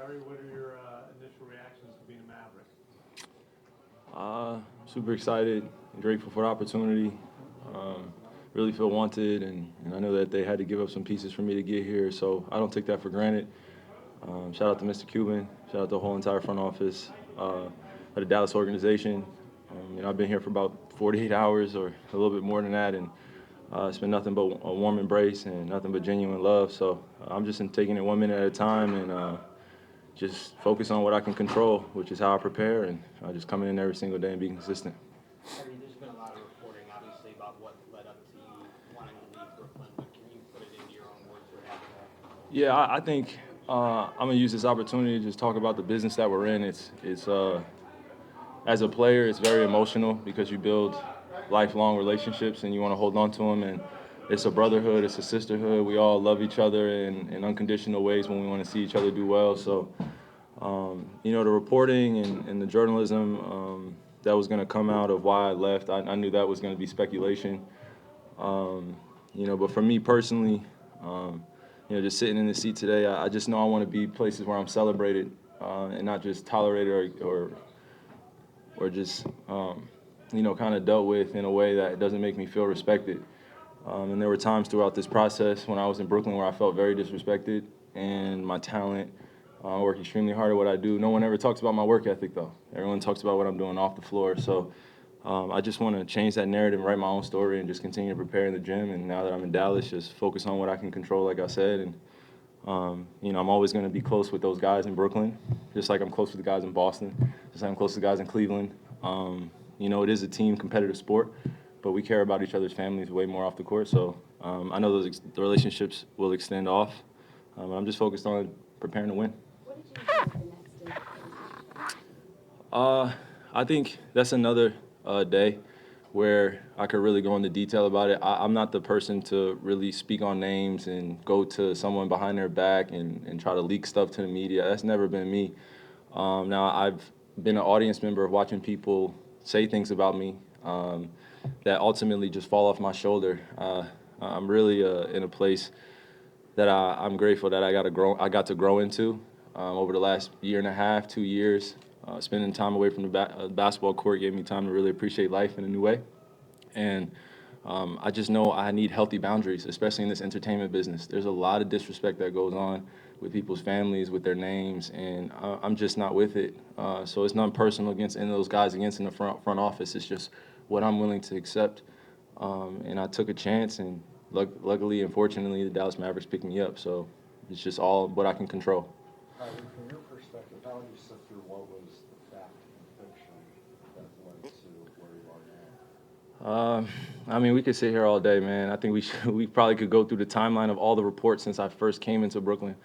Kyrie, what are your initial reactions to being a Maverick? Super excited and grateful for the opportunity. Um, really feel wanted, and I know that they had to give up some pieces for me to get here, so I don't take that for granted. Shout out to Mr. Cuban, shout out to the whole entire front office of the Dallas organization. I've been here for about 48 hours or a little bit more than that, and it's been nothing but a warm embrace and nothing but genuine love. So I'm just taking it 1 minute at a time and just focus on what I can control, which is how I prepare, and just coming in every single day and being consistent. Kyrie, there's been a lot of reporting, obviously, about what led up to you wanting to leave Brooklyn, but can you put it into your own words what happened? Yeah, I think I'm gonna use this opportunity to just talk about the business that we're in. It's as a player, it's very emotional because you build lifelong relationships and you want to hold on to them. And it's a brotherhood, it's a sisterhood. We all love each other in unconditional ways when we want to see each other do well. So, the reporting and the journalism that was going to come out of why I left, I knew that was going to be speculation. But for me personally, just sitting in the seat today, I just know I want to be places where I'm celebrated and not just tolerated or just kind of dealt with in a way that doesn't make me feel respected. And there were times throughout this process when I was in Brooklyn where I felt very disrespected, and my talent. I work extremely hard at what I do. No one ever talks about my work ethic, though. Everyone talks about what I'm doing off the floor. So I just want to change that narrative, write my own story, and just continue to prepare in the gym. And now that I'm in Dallas, just focus on what I can control, like I said. And I'm always going to be close with those guys in Brooklyn, just like I'm close with the guys in Boston, just like I'm close to the guys in Cleveland. It is a team competitive sport, but we care about each other's families way more off the court. So I know the relationships will extend off. I'm just focused on preparing to win. What did you do at the next day? I think that's another day where I could really go into detail about it. I'm not the person to really speak on names and go to someone behind their back and try to leak stuff to the media. That's never been me. Now, I've been an audience member of watching people say things about me that ultimately just fall off my shoulder. I'm really in a place that I'm grateful that I got to grow into over the last year and a half, 2 years. Spending time away from the basketball court gave me time to really appreciate life in a new way. And I just know I need healthy boundaries, especially in this entertainment business. There's a lot of disrespect that goes on with people's families, with their names, and I'm just not with it. So it's not personal against any of those guys against in the front office. It's just what I'm willing to accept. And I took a chance, and luckily and fortunately, the Dallas Mavericks picked me up. So it's just all what I can control. Kyrie, from your perspective, how would you sift through what was the fact and fiction that led to where you are now? We could sit here all day, man. I think we probably could go through the timeline of all the reports since I first came into Brooklyn.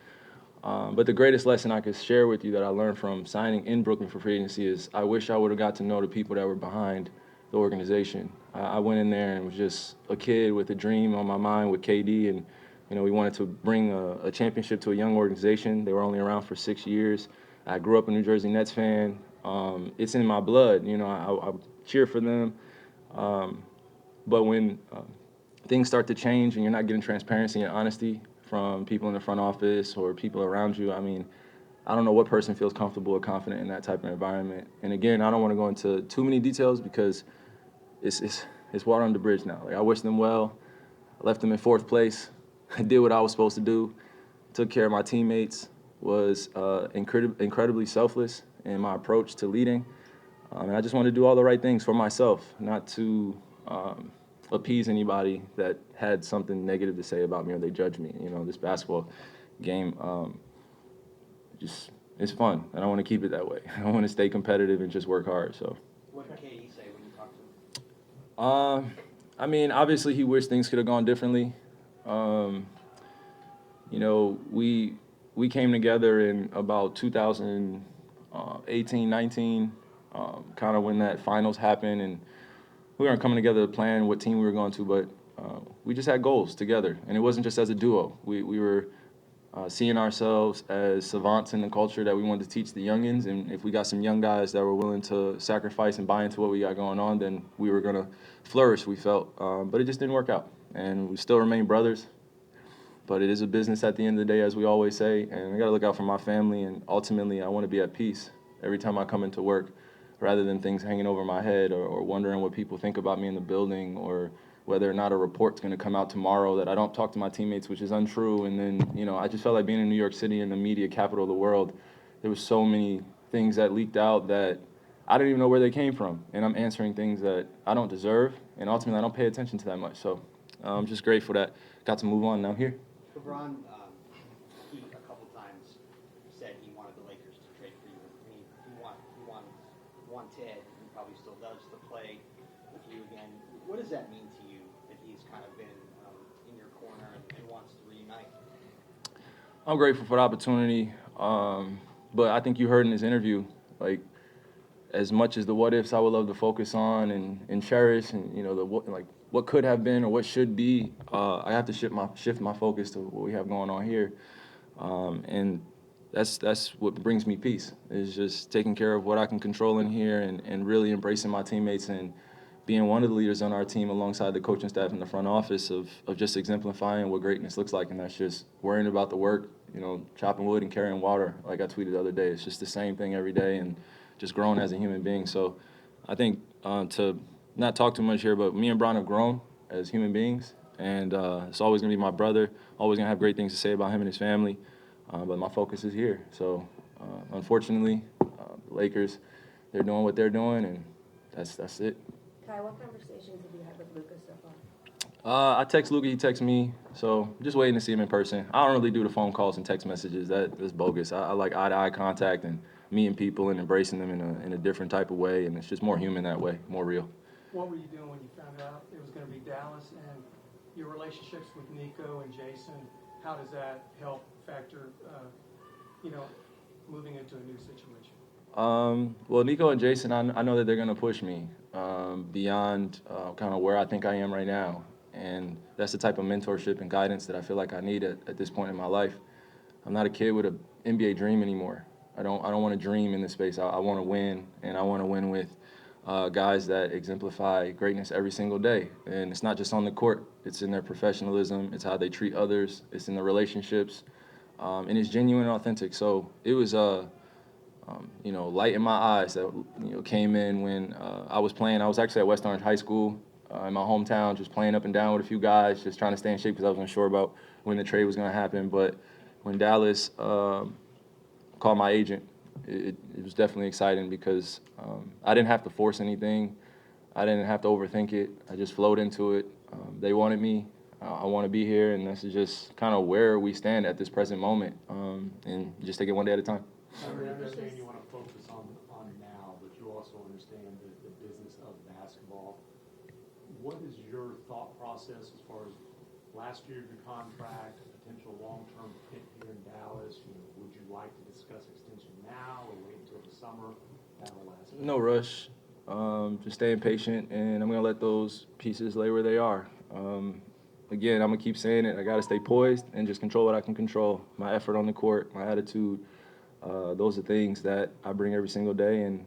But the greatest lesson I could share with you that I learned from signing in Brooklyn for free agency is I wish I would have got to know the people that were behind the organization. I went in there and was just a kid with a dream on my mind with KD, and we wanted to bring a championship to a young organization. They were only around for 6 years. I grew up a New Jersey Nets fan. It's in my blood. I cheer for them. But when things start to change and you're not getting transparency and honesty from people in the front office or people around you, I don't know what person feels comfortable or confident in that type of environment. And again, I don't want to go into too many details because it's water under the bridge now. Like, I wish them well. I left them in 4th place. I did what I was supposed to do. Took care of my teammates. Was incredibly selfless in my approach to leading. And I just wanted to do all the right things for myself, not to appease anybody that had something negative to say about me or they judge me. This basketball game, it's fun, and I want to keep it that way. I want to stay competitive and just work hard. So. What did KD say when you talked to him? Obviously he wished things could have gone differently. We came together in about 2018, 19, kind of when that finals happened, and we weren't coming together to plan what team we were going to, but we just had goals together, and it wasn't just as a duo. We were seeing ourselves as savants in the culture that we wanted to teach the youngins, and if we got some young guys that were willing to sacrifice and buy into what we got going on, then we were going to flourish, we felt. But it just didn't work out, and we still remain brothers. but it is a business at the end of the day, as we always say, and I got to look out for my family, and ultimately I want to be at peace every time I come into work, rather than things hanging over my head or wondering what people think about me in the building, or whether or not a report's going to come out tomorrow that I don't talk to my teammates, which is untrue. And then, I just felt like being in New York City, in the media capital of the world, there was so many things that leaked out that I didn't even know where they came from. And I'm answering things that I don't deserve, and ultimately I don't pay attention to that much. So I'm just grateful that got to move on, and I'm here. LeBron, he a couple times said he wanted the Lakers to trade for you. I mean, he wanted, and probably still does, to play with you again. What does that mean to you that he's kind of been in your corner and wants to reunite? I'm grateful for the opportunity, but I think you heard in his interview, like, as much as the what ifs I would love to focus on and cherish, and what could have been or what should be, I have to shift my focus to what we have going on here, and that's what brings me peace, is just taking care of what I can control in here, and really embracing my teammates, and being one of the leaders on our team alongside the coaching staff in the front office of just exemplifying what greatness looks like. And that's just worrying about the work, chopping wood and carrying water, like I tweeted the other day. It's just the same thing every day, and just growing as a human being. So I think, to not talk too much here, but me and Bron have grown as human beings, and it's always going to be my brother, always going to have great things to say about him and his family, but my focus is here. So unfortunately, the Lakers, they're doing what they're doing, and that's it. Kai, what conversations have you had with Luka so far? I text Luka, he texts me, so I'm just waiting to see him in person. I don't really do the phone calls and text messages. That's bogus. I like eye-to-eye contact and meeting people and embracing them in a different type of way, and it's just more human that way, more real. What were you doing when you found out it was going to be Dallas, and your relationships with Nico and Jason? How does that help factor, moving into a new situation? Well, Nico and Jason, I know that they're going to push me beyond kind of where I think I am right now. And that's the type of mentorship and guidance that I feel like I need at this point in my life. I'm not a kid with an NBA dream anymore. I don't want to dream in this space. I want to win, and I want to win with guys that exemplify greatness every single day. And it's not just on the court. It's in their professionalism. It's how they treat others. It's in the relationships. And it's genuine and authentic. So it was light in my eyes that came in when I was playing. I was actually at West Orange High School in my hometown, just playing up and down with a few guys, just trying to stay in shape because I wasn't sure about when the trade was going to happen. But when Dallas called my agent, it was definitely exciting because I didn't have to force anything. I didn't have to overthink it. I just flowed into it. They wanted me. I want to be here, and this is just kind of where we stand at this present moment, and just take it one day at a time. I understand you want to focus on now, but you also understand the business of basketball. What is your thought process as far as last year of your contract, potential long-term fit here in Dallas? Would you like to discuss extension now or wait until the summer? No rush. Just staying patient, and I'm going to let those pieces lay where they are. Again, I'm going to keep saying it. I got to stay poised and just control what I can control. My effort on the court, my attitude, those are things that I bring every single day, and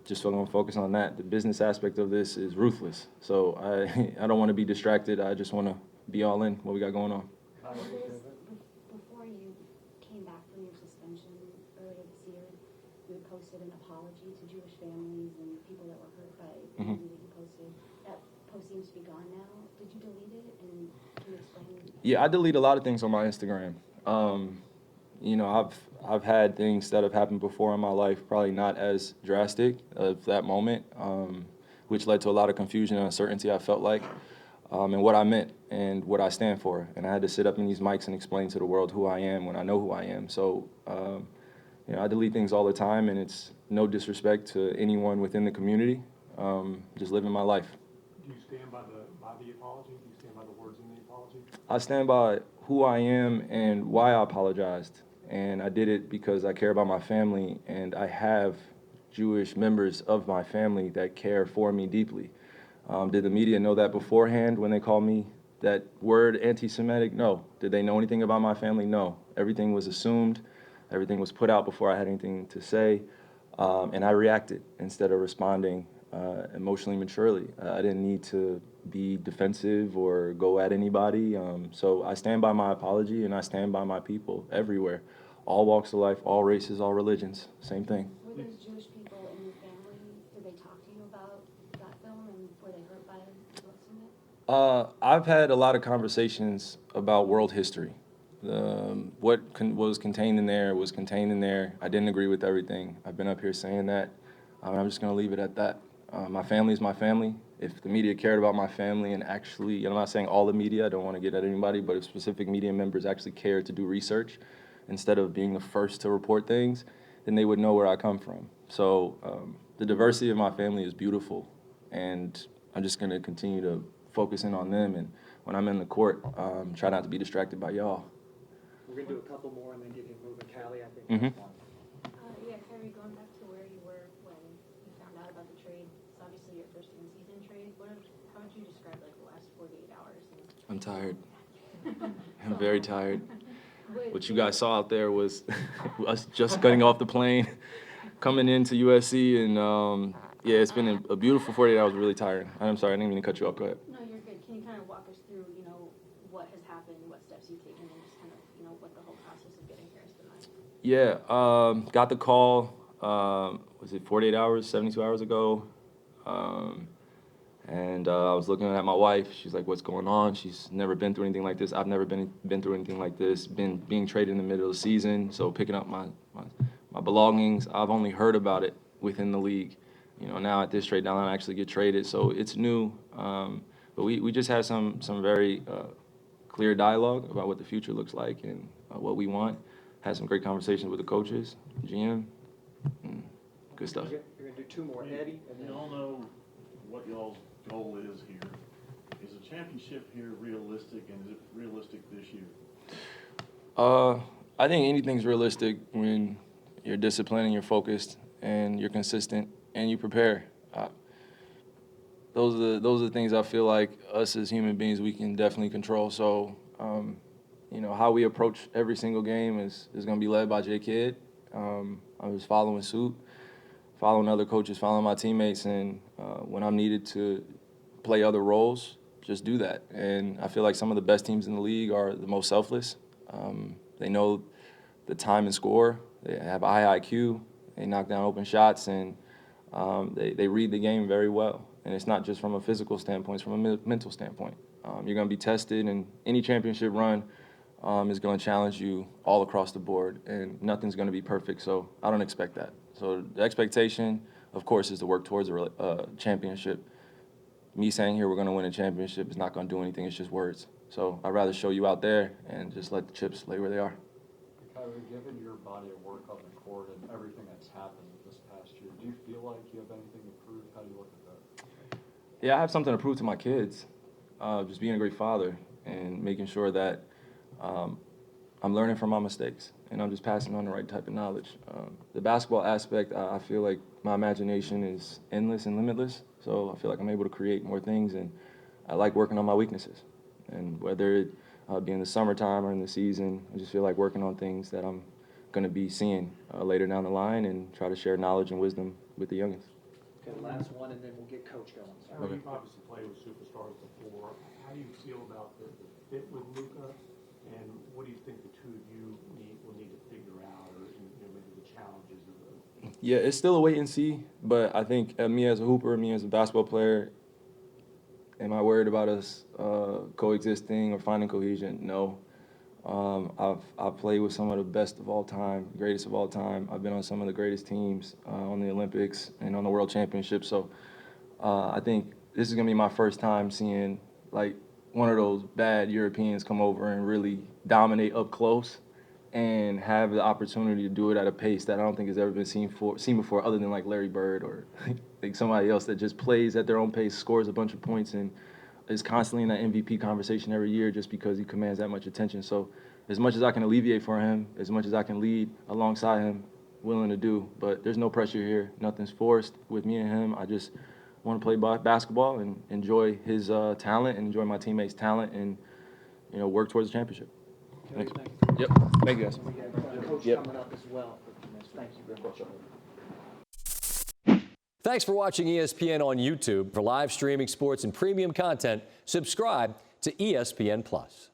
just so I'm going to focus on that. The business aspect of this is ruthless, so I don't want to be distracted. I just want to be all in what we got going on. Before you came back from your suspension earlier this year, you had posted an apology to Jewish families and people that were hurt by the movie that you posted. That post seems to be gone now. Did you delete it, and can you explain? Yeah, I delete a lot of things on my Instagram. I've had things that have happened before in my life, probably not as drastic of that moment, which led to a lot of confusion and uncertainty, I felt like, and what I meant and what I stand for. And I had to sit up in these mics and explain to the world who I am when I know who I am. So, I delete things all the time, and it's no disrespect to anyone within the community, just living my life. Do you stand by the apology? Do you stand by the words in the apology? I stand by who I am and why I apologized. And I did it because I care about my family, and I have Jewish members of my family that care for me deeply. Did the media know that beforehand when they called me that word anti-Semitic? No. Did they know anything about my family? No. Everything was assumed. Everything was put out before I had anything to say. And I reacted instead of responding emotionally maturely. I didn't need to be defensive or go at anybody. So I stand by my apology, and I stand by my people everywhere. All walks of life, all races, all religions, same thing. Were those Jewish people in your family, did they talk to you about that film and were they hurt by watching it? I've had a lot of conversations about world history. What was contained in there was contained in there. I didn't agree with everything. I've been up here saying that. I'm just going to leave it at that. My family is my family. If the media cared about my family and actually, I'm not saying all the media, I don't want to get at anybody, but if specific media members actually cared to do research instead of being the first to report things, then they would know where I come from. So the diversity of my family is beautiful, and I'm just going to continue to focus in on them. And when I'm in the court, try not to be distracted by y'all. We're gonna do a couple more and then get him moving. Callie, I think Mhm. that's one. Yeah, Kyrie, going back to where you were when you found out about the trade, it's obviously your first in-season trade. How would you describe like the last 48 hours? I'm tired. I'm very tired. Would- What you guys saw out there was us just getting off the plane, coming into USC, and yeah, it's been a beautiful 48 hours. Really tired. I'm sorry, I didn't mean to cut you off. Go ahead. No, you're good. Can you kind of walk us through, what has happened, what steps you've taken, and just kind of, what the whole process of getting here has been like? Yeah, got the call. Was it 48 hours, 72 hours ago? And I was looking at my wife. She's like, "What's going on?" She's never been through anything like this. I've never been through anything like this. Being traded in the middle of the season, so picking up my belongings. I've only heard about it within the league. Now at this trade deadline, I actually get traded, so it's new. But we just had some very clear dialogue about what the future looks like and what we want. Had some great conversations with the coaches, GM, and good stuff. You're gonna do two more, Eddie, and We then all know what y'all's goal is here. Is a championship here realistic, and is it realistic this year? I think anything's realistic when you're disciplined and you're focused and you're consistent and you prepare. Those are the things I feel like us as human beings we can definitely control. So, how we approach every single game is going to be led by J Kidd. I was following suit, following other coaches, following my teammates, and when I'm needed to play other roles, just do that. And I feel like some of the best teams in the league are the most selfless. They know the time and score. They have a high IQ. They knock down open shots, and they read the game very well. And it's not just from a physical standpoint, it's from a mental standpoint. You're going to be tested, and any championship run is going to challenge you all across the board, and nothing's going to be perfect, so I don't expect that. So the expectation, of course, is to work towards a championship. Me saying here we're going to win a championship is not going to do anything, it's just words. So I'd rather show you out there and just let the chips lay where they are. Kyrie, given your body of work on the court and everything that's happened this past year, do you feel like you have anything to prove? How do you look at that? Yeah, I have something to prove to my kids. Just being a great father and making sure that I'm learning from my mistakes and I'm just passing on the right type of knowledge. The basketball aspect, I feel like my imagination is endless and limitless, so I feel like I'm able to create more things, and I like working on my weaknesses. And whether it be in the summertime or in the season, I just feel like working on things that I'm going to be seeing later down the line and try to share knowledge and wisdom with the youngins. okay, last one, and then we'll get Coach going. Sorry. You've obviously played with superstars before. How do you feel about the fit with Luka, and what do you think the two of you will need to figure out, or maybe the challenges of those? Yeah, it's still a wait and see, but I think me as a hooper, me as a basketball player, am I worried about us coexisting or finding cohesion? No. I've played with some of the best of all time, greatest of all time. I've been on some of the greatest teams on the Olympics and on the World Championships. So I think this is gonna be my first time seeing like one of those bad Europeans come over and really dominate up close and have the opportunity to do it at a pace that I don't think has ever been seen before, other than like Larry Bird or like somebody else that just plays at their own pace, scores a bunch of points, and is constantly in that MVP conversation every year just because he commands that much attention. So as much as I can alleviate for him, as much as I can lead alongside him, willing to do. But there's no pressure here. Nothing's forced with me and him. I just want to play basketball and enjoy his talent and enjoy my teammates' talent and, work towards the championship. Okay, Thanks. thanks. Yep. Thank you, guys. We got Coach Yep. coming up as well. Thank you very much. Thanks for watching ESPN on YouTube. For live streaming sports and premium content, subscribe to ESPN+.